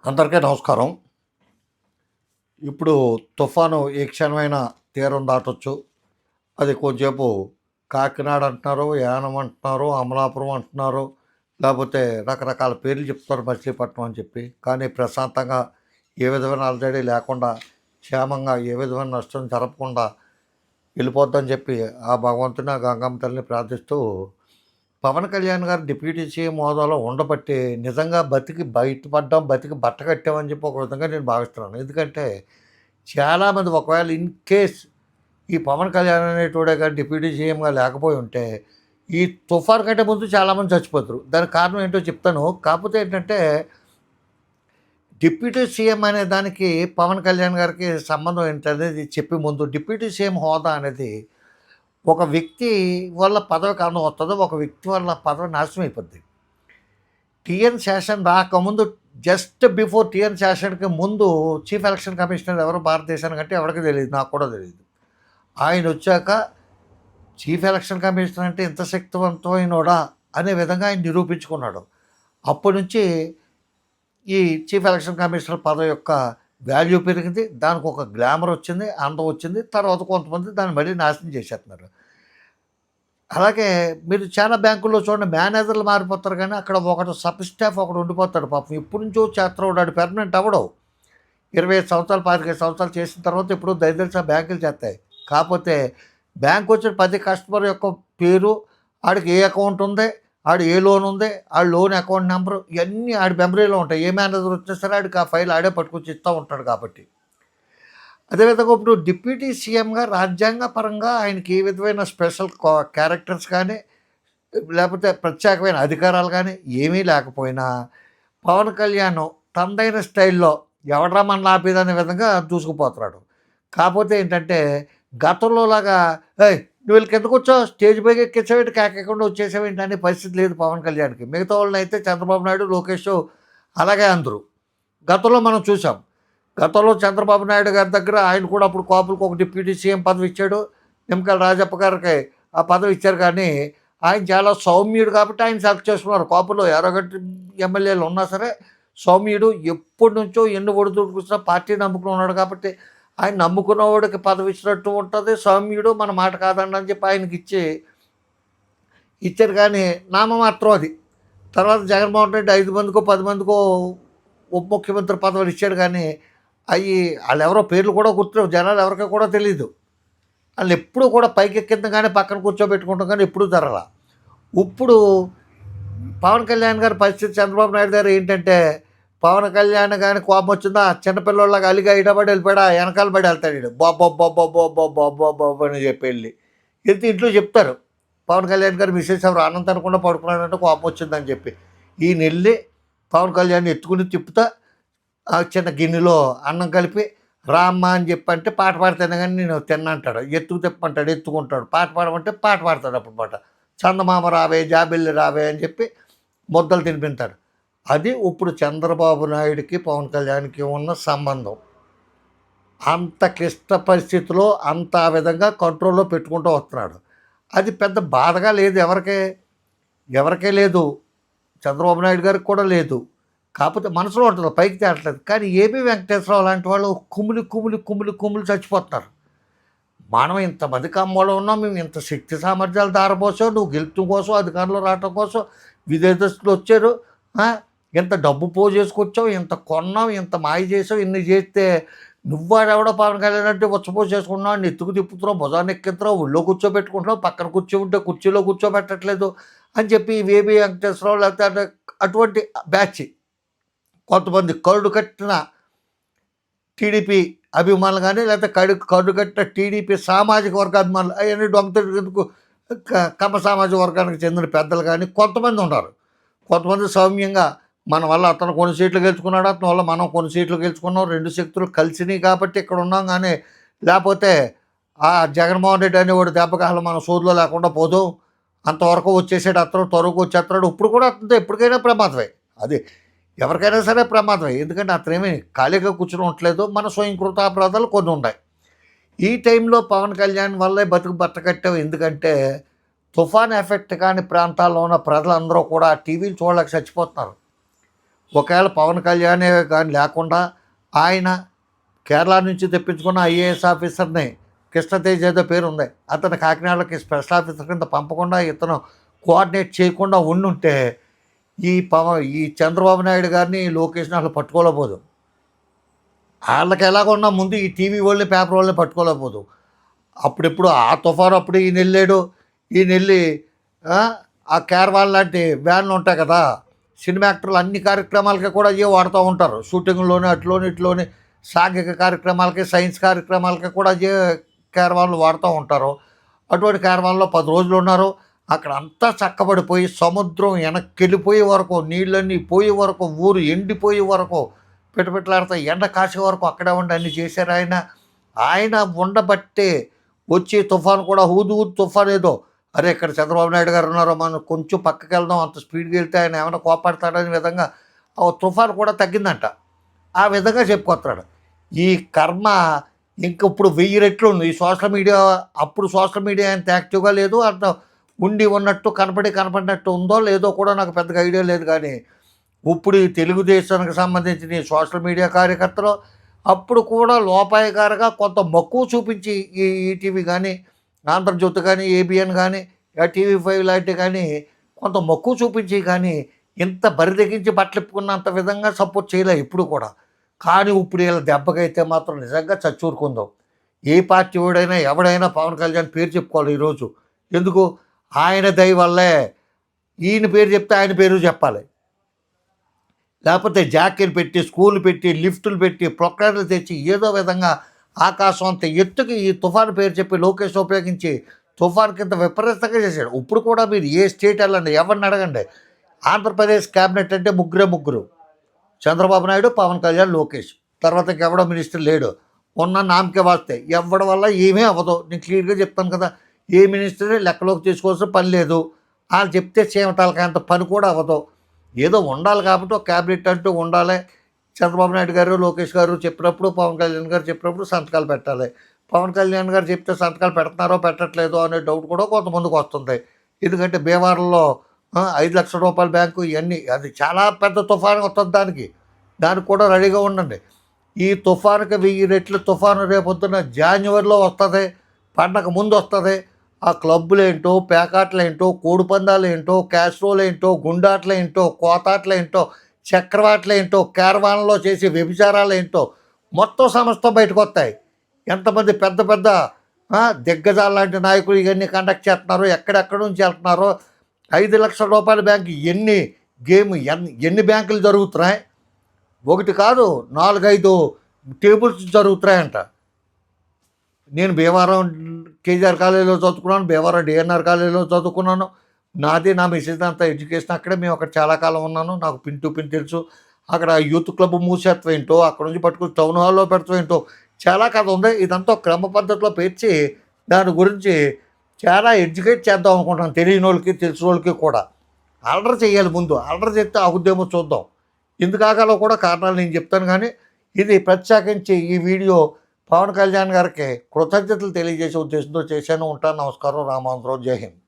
అందరికీ నమస్కారం. ఇప్పుడు తుఫాను ఏ క్షణమైనా తీరం దాటొచ్చు. అది కొంచెంసేపు కాకినాడ అంటున్నారు, యానం అంటున్నారు, అమలాపురం అంటున్నారు. లేపోతే రకరకాల పేర్లు చెప్తున్నారు మచిలీపట్నం అని చెప్పి. కానీ ప్రశాంతంగా ఏ విధమైన అలజడి లేకుండా, క్షేమంగా ఏ విధమైన నష్టం జరగకుండా వెళ్ళిపోద్దని చెప్పి ఆ భగవంతుని, ఆ గంగమ్మ తల్లిని ప్రార్థిస్తూ పవన్ కళ్యాణ్ గారు డిప్యూటీ సీఎం హోదాలో ఉండబట్టి నిజంగా బతికి బయటపడ్డాం, బతికి బట్ట కట్టామని చెప్పి ఒక విధంగా నేను భావిస్తున్నాను. ఎందుకంటే చాలామంది ఒకవేళ ఇన్ కేస్ ఈ పవన్ కళ్యాణ్ అనేటోడే కానీ డిప్యూటీ సీఎంగా లేకపోయి ఉంటే ఈ తుఫాన్ కంటే ముందు చాలామంది చచ్చిపోతారు. దానికి కారణం ఏంటో చెప్తాను. కాకపోతే ఏంటంటే డిప్యూటీ సీఎం అనే దానికి పవన్ కళ్యాణ్ గారికి సంబంధం ఏంటనేది చెప్పే ముందు డిప్యూటీ సీఎం హోదా అనేది ఒక వ్యక్తి వల్ల పదవి కారణం వస్తుందో, ఒక వ్యక్తి వల్ల పదవి నాశనం అయిపోద్ది. టీఎన్ శేషన్ రాకముందు జస్ట్ బిఫోర్ టీఎన్ శేషన్‌కి ముందు చీఫ్ ఎలక్షన్ కమిషనర్ ఎవరు భారతదేశానికంటే ఎవరికీ తెలీదు. నాకు కూడా తెలీదు. ఆయనొచ్చాక చీఫ్ ఎలక్షన్ కమిషనర్ అంటే ఇంత శక్తివంతమైనోడా అనే విధంగా ఆయన నిరూపించుకున్నాడు. అప్పటి నుంచి ఈ చీఫ్ ఎలక్షన్ కమిషనర్ పదవి యొక్క వాల్యూ పెరిగింది. దానికి ఒక గ్లామర్ వచ్చింది, అందం వచ్చింది. తర్వాత కొంతమంది దాన్ని మళ్ళీ నాశనం చేసేస్తున్నారు. అలాగే మీరు చాలా బ్యాంకుల్లో చూడండి, మేనేజర్లు మారిపోతారు కానీ అక్కడ ఒకడు సబ్ స్టాఫ్ ఒకడు ఉండిపోతాడు. పాపం ఎప్పటి నుంచో చేస్తాడు, వాడు పెర్మనెంట్ అవ్వడు. 25 సంవత్సరాలు 25 సంవత్సరాలు చేసిన తర్వాత ఇప్పుడు దయచేసి ఆ బ్యాంకులు చేస్తాయి. కాకపోతే బ్యాంక్ వచ్చిన ప్రతి కస్టమర్ యొక్క పేరు, ఆడికి ఏ అకౌంట్ ఉంది, ఆడు ఏ లోన్ ఉంది, ఆడి లోన్ అకౌంట్ నెంబరు ఇవన్నీ ఆడి మెమరీలో ఉంటాయి. ఏ మేనేజర్ వచ్చినా సరే ఆడికి ఆ ఫైల్ ఆడే పట్టుకొచ్చి ఇస్తూ ఉంటాడు కాబట్టి. అదేవిధంగా ఇప్పుడు డిప్యూటీ సీఎంగా రాజ్యాంగ పరంగా ఆయనకి ఏ విధమైన స్పెషల్ క్యారెక్టర్స్ కానీ లేకపోతే ప్రత్యేకమైన అధికారాలు కానీ ఏమీ లేకపోయినా పవన్ కళ్యాణ్ తనదైన స్టైల్లో ఎవడ్రా మన ఆపేదనే విధంగా దూసుకుపోతున్నాడు. కాకపోతే ఏంటంటే గతంలో లాగా ఏయ్ నువ్వు వీళ్ళకి ఎందుకు వచ్చావు, స్టేజ్ పైకి ఎక్కించావేంటి, కాకెక్కకుండా వచ్చేసావేంటి అనే పరిస్థితి లేదు పవన్ కళ్యాణ్కి. మిగతా వాళ్ళని అయితే చంద్రబాబు నాయుడు, లోకేష్ అలాగే అందరూ గతంలో మనం చూసాం. గతంలో చంద్రబాబు నాయుడు గారి దగ్గర ఆయన కూడా అప్పుడు కాపులకు ఒక డిప్యూటీ సీఎం పదవి ఇచ్చాడు. నిమ్మకాయల రాజప్ప గారికి ఆ పదవి ఇచ్చారు. కానీ ఆయన చాలా సౌమ్యుడు కాబట్టి ఆయన సెలెక్ట్ చేసుకున్నారు. కాపులో ఎర్రగడ్డ ఎమ్మెల్యేలు ఉన్నా సరే సౌమ్యుడు, ఎప్పటి నుంచో ఎన్ని ఒడిదుడుకున్నా పార్టీ నమ్ముకుని ఉన్నాడు కాబట్టి ఆయన నమ్ముకున్నవాడికి పదవి ఇచ్చినట్టు ఉంటుంది. సౌమ్యుడు మన మాట కాదండి అని చెప్పి ఆయనకి ఇచ్చారు. కానీ నామమాత్రం అది. తర్వాత జగన్మోహన్ రెడ్డి 5 మందికో 10 మందికో ఉప ముఖ్యమంత్రి పదవులు ఇచ్చాడు. కానీ అవి వాళ్ళెవరో పేర్లు కూడా గుర్తులేవు, జనాలు ఎవరికీ కూడా తెలీదు. వాళ్ళు ఎప్పుడూ కూడా పైకెక్కింది కానీ పక్కన కూర్చోబెట్టుకుంటాం కానీ ఎప్పుడూ జరగల. ఇప్పుడు పవన్ కళ్యాణ్ గారి పరిస్థితి, చంద్రబాబు నాయుడు గారు ఏంటంటే పవన్ కళ్యాణ్ కానీ కోపం వచ్చిందా చిన్నపిల్లలాగా అలిగా ఇడబడి వెళ్ళిపోయాడా, వెనకాల పడి వెళ్తాడు వీడు బాబా అని చెప్పి వెళ్తే ఇంట్లో చెప్తారు పవన్ కళ్యాణ్ గారు మిస్సెస్ ఎవరు అన్నం తినకుండా పడుకున్నాడంటే కోపం వచ్చిందని చెప్పి. ఈయన వెళ్ళి పవన్ కళ్యాణ్ ఎత్తుకుని తిప్పుతా ఆ చిన్న గిన్నెలో అన్నం కలిపి రామ్మ అని చెప్పి అంటే పాట పాడితేనే కానీ నేను తిన్నంటాడు. ఎత్తుకు తిప్పమంటాడు, ఎత్తుకుంటాడు. పాట పాడమంటే పాట పాడతాడు. అప్పుడు పాట చందమామ రావే జాబిల్లి రావే అని చెప్పి ముద్దలు తినిపించాడు. అది ఇప్పుడు చంద్రబాబు నాయుడికి పవన్ కళ్యాణ్కి ఉన్న సంబంధం. అంత క్లిష్ట పరిస్థితిలో అంత ఆ విధంగా కంట్రోల్లో పెట్టుకుంటూ వస్తున్నాడు. అది పెద్ద బాధగా లేదు ఎవరికే లేదు. చంద్రబాబు నాయుడు గారికి కూడా లేదు. కాకపోతే మనసులో ఉంటుంది, పైకి తేటలేదు. కానీ ఏబీ వెంకటేశ్వరరావు లాంటి వాళ్ళు కుమ్ములి చచ్చిపోతున్నారు. మనం ఇంతమంది కమ్మలో ఉన్నాం, మేము ఇంత శక్తి సామర్థ్యాలు దారపోసాం, నువ్వు గెలుపు కోసం అధికారంలో రావటం కోసం విదేశస్తులు వచ్చారు, ఇంత డబ్బు చేసుకొచ్చావు, ఇంత కొన్నావు, ఇంత మాయ చేసావు, ఇన్ని చేస్తే నువ్వాడెవడో పవన్ కళ్యాణ్ అంటే వచ్చపో చేసుకున్నావు, నెత్తుకు తిప్పుతున్నావు, భుజాన్ని ఎక్కిస్తున్నావు, ఒళ్ళో కూర్చోబెట్టుకుంటున్నావు, పక్కన కూర్చోబెట్టే కుర్చీలో కూర్చోబెట్టట్లేదు అని చెప్పి వేబీ వెంకటేశ్వరరావు లేకపోతే అటువంటి బ్యాచ్ కొంతమంది కరుడు కట్టిన టీడీపీ అభిమానులు కానీ లేకపోతే కరుడు కట్టిన టీడీపీ సామాజిక వర్గ అభిమానులు అవన్నీ దొంగతెందుకు కమ్మ సామాజిక వర్గానికి చెందిన పెద్దలు కానీ కొంతమంది ఉన్నారు. కొంతమంది సౌమ్యంగా మన వల్ల అతను కొన్ని సీట్లు గెలుచుకున్నాడు, అతని వల్ల మనం కొన్ని సీట్లు గెలుచుకున్నాం, 2 శక్తులు కలిసినాయి కాబట్టి ఇక్కడ ఉన్నాం. కానీ లేకపోతే ఆ జగన్మోహన్ రెడ్డి అనేవాడు దెబ్బకాలు మన సోదులో లేకుండా పోదు, అంతవరకు వచ్చేసాడు, అతను త్వరగా వచ్చేస్తున్నాడు. ఇప్పుడు కూడా అతనితో ఎప్పటికైనా ప్రమాదమే. అది ఎవరికైనా సరే ప్రమాదమే. ఎందుకంటే అతనేమీ ఖాళీగా కూర్చుని ఉండట్లేదు. మన స్వయంకృతాపరాధాలు కొన్ని ఉన్నాయి. ఈ టైంలో పవన్ కళ్యాణ్ వల్లే బతుకు బట్టకట్టావు. ఎందుకంటే తుఫాన్ ఎఫెక్ట్ కాని ప్రాంతాల్లో ఉన్న ప్రజలందరూ కూడా టీవీలు చూడలేక చచ్చిపోతున్నారు. ఒకవేళ పవన్ కళ్యాణే కానీ లేకుండా ఆయన కేరళ నుంచి తెప్పించుకున్న ఐఏఎస్ ఆఫీసర్ని కృష్ణతేజ్ ఏదో పేరు ఉంది, అతను కాకినాడకి స్పెషల్ ఆఫీసర్ కింద పంపకుండా ఇతను కోఆర్డినేట్ చేయకుండా ఉండుంటే ఈ చంద్రబాబు నాయుడు గారిని లోకేష్ని అసలు పట్టుకోలేకపోదు. వాళ్ళకి ఎలాగున్నా ముందు ఈ టీవీ వాళ్ళని పేపర్ వాళ్ళని పట్టుకోలేకపోదు. అప్పుడెప్పుడు ఆ తుఫాను అప్పుడు ఈయన వెళ్ళాడు, ఈయన వెళ్ళి ఆ క్యారవాన్ లాంటి వ్యాన్లు ఉంటాయి కదా, సినిమా యాక్టర్లు అన్ని కార్యక్రమాలకి కూడా అయ్యే వాడుతూ ఉంటారు. షూటింగ్లోని అట్లోని ఇట్లోని సాంఘిక కార్యక్రమాలకి సైన్స్ కార్యక్రమాలకి కూడా అయ్యే క్యారవాన్లు వాడుతూ ఉంటారు. అటువంటి క్యారవాన్లో 10 రోజులు ఉన్నారు. అక్కడ అంతా చక్కబడిపోయి సముద్రం వెనక్కి వెళ్ళిపోయే వరకు, నీళ్ళన్నీ పోయే వరకు, ఊరు ఎండిపోయే వరకు, పిటపిటలాడితే ఎండ కాసే వరకు అక్కడే ఉండి అన్ని చేశారు ఆయన. ఆయన ఉండబట్టే వచ్చే తుఫాను కూడా ఊదు తుఫాను ఏదో, అరే ఇక్కడ చంద్రబాబు నాయుడు గారు ఉన్నారో మనం కొంచెం పక్కకి వెళ్దాం, అంత స్పీడ్కి వెళ్తే ఆయన ఏమైనా కోపాడతాడనే విధంగా ఆ తుఫాను కూడా తగ్గిందంట. ఆ విధంగా చెప్పుకొస్తాడు. ఈ కర్మ ఇంకప్పుడు 1000 రెట్లు ఉంది ఈ సోషల్ మీడియా. అప్పుడు సోషల్ మీడియా అంత యాక్టివ్గా లేదు, అంత ఉండి ఉన్నట్టు కనపడినట్టు ఉందో లేదో కూడా నాకు పెద్దగా ఐడియా లేదు. కానీ ఇప్పుడు ఈ తెలుగుదేశానికి సంబంధించిన ఈ సోషల్ మీడియా కార్యకర్తలు అప్పుడు కూడా లోపాయకారిగా కొంత మక్కువ చూపించి ఈ ఈటీవీ కానీ, ఆంధ్రజ్యోతి కానీ, ఏబిఎన్ కానీ, TV5 లాంటివి కానీ కొంత మక్కువ చూపించి కానీ ఇంత బరిదెగించి బట్టలిప్పుకున్నంత విధంగా సపోర్ట్ చేయలే ఇప్పుడు కూడా. కానీ ఇప్పుడు వీళ్ళ దెబ్బకైతే మాత్రం నిజంగా చచ్చూరుకుందాం. ఏ పార్టీ వాడైనా ఎవడైనా పవన్ కళ్యాణ్ పేరు చెప్పుకోవాలి ఈరోజు. ఎందుకు? ఆయన దయ వల్లే. ఈయన పేరు చెప్తే ఆయన పేరు చెప్పాలి. లేకపోతే జాకీలు పెట్టి, స్కూల్ పెట్టి, లిఫ్టులు పెట్టి, ప్రొక్లైన్లు తెచ్చి ఏదో విధంగా ఆకాశం అంత ఎత్తుకి ఈ తుఫాను పేరు చెప్పి లోకేష్ ఉపయోగించి తుఫాను కింద విపరీతంగా చేశాడు. ఇప్పుడు కూడా మీరు ఏ స్టేట్ వెళ్ళండి, ఎవరిని అడగండి, ఆంధ్రప్రదేశ్ క్యాబినెట్ అంటే ముగ్గురు, చంద్రబాబు నాయుడు, పవన్ కళ్యాణ్, లోకేష్. తర్వాత ఇంకెవడో మినిస్టర్ లేడు. ఉన్న నామకే వాస్తే ఎవడి వల్ల ఏమీ అవ్వదు. నేను క్లియర్గా చెప్తాను కదా. ఏ మినిస్టర్ని లెక్కలోకి తీసుకోవాల్సిన పని లేదు. వాళ్ళు చెప్తే చేయటాలకి అంత పని కూడా అవ్వదు. ఏదో ఉండాలి కాబట్టి ఒక క్యాబినెట్ అంటూ ఉండాలి. చంద్రబాబు నాయుడు గారు, లోకేష్ గారు చెప్పినప్పుడు, పవన్ కళ్యాణ్ గారు చెప్పినప్పుడు సంతకాలు పెట్టాలి. పవన్ కళ్యాణ్ గారు చెప్తే సంతకాలు పెడుతున్నారో పెట్టట్లేదో అనే డౌట్ కూడా కొంతమందికి వస్తుంది. ఎందుకంటే భీమవరంలో 5 లక్షల రూపాయల బ్యాంకు ఇవన్నీ, అది చాలా పెద్ద తుఫాను వస్తుంది. దానికి కూడా రెడీగా ఉండండి. ఈ తుఫానుకి 1000 రెట్లు తుఫాను రేపొద్దున జనవరిలో వస్తుంది, పండగ ముందు వస్తుంది. ఆ క్లబ్బులు ఏంటో, పేకాట్లు ఏంటో, కోడిపందాలు ఏంటో, క్యాస్ట్రోలు ఏంటో, గుండాట్లు ఏంటో, కోతాట్లు ఏంటో, చక్రవాట్లు ఏంటో, క్యారవాన్లో చేసే వ్యభిచారాలు ఏంటో మొత్తం సమస్తం బయటకు వస్తాయి. ఎంతమంది పెద్ద పెద్ద దిగ్గజాలు లాంటి నాయకులు ఇవన్నీ కండక్ట్ చేస్తున్నారో, ఎక్కడెక్కడి నుంచి వెళ్తున్నారో, 5 లక్షల రూపాయల బ్యాంకు ఎన్ని బ్యాంకులు జరుగుతున్నాయి? ఒకటి కాదు, 4-5 టేబుల్స్ జరుగుతున్నాయంట. నేను భీమవరం కేజీఆర్ కాలేజీలో చదువుకున్నాను, భీమవరం డిఎన్ఆర్ కాలేజీలో చదువుకున్నాను. నా మెసేజ్ అంతా ఎడ్యుకేషన్ అక్కడే. మేము అక్కడ చాలా కాలం ఉన్నాను, నాకు పిన్ టు పిన్ తెలుసు. అక్కడ యూత్ క్లబ్ మూసేత్వం ఏంటో, అక్కడ నుంచి పట్టుకుని టౌన్ హాల్లో పెడతాం ఏంటో చాలా కథ ఉంది. ఇదంతా క్రమ పద్ధతిలో పేర్చి దాని గురించి చాలా ఎడ్యుకేట్ చేద్దాం అనుకుంటున్నాను. తెలియని వాళ్ళకి, తెలిసిన వాళ్ళకి కూడా. ఆర్డర్ చేయాలి ముందు. ఆర్డర్ చేస్తే అవుద్దేమో చూద్దాం. ఎందుకు ఆగాలో కూడా కారణాలు నేను చెప్తాను. కానీ ఇది ప్రత్యేకించి ఈ వీడియో పవన్ కళ్యాణ్ గారికి కృతజ్ఞతలు తెలియజేసే ఉద్దేశంతో చేశాను. ఉంటాను. నమస్కారం. రామాంధ్రరావు. జై హింద్.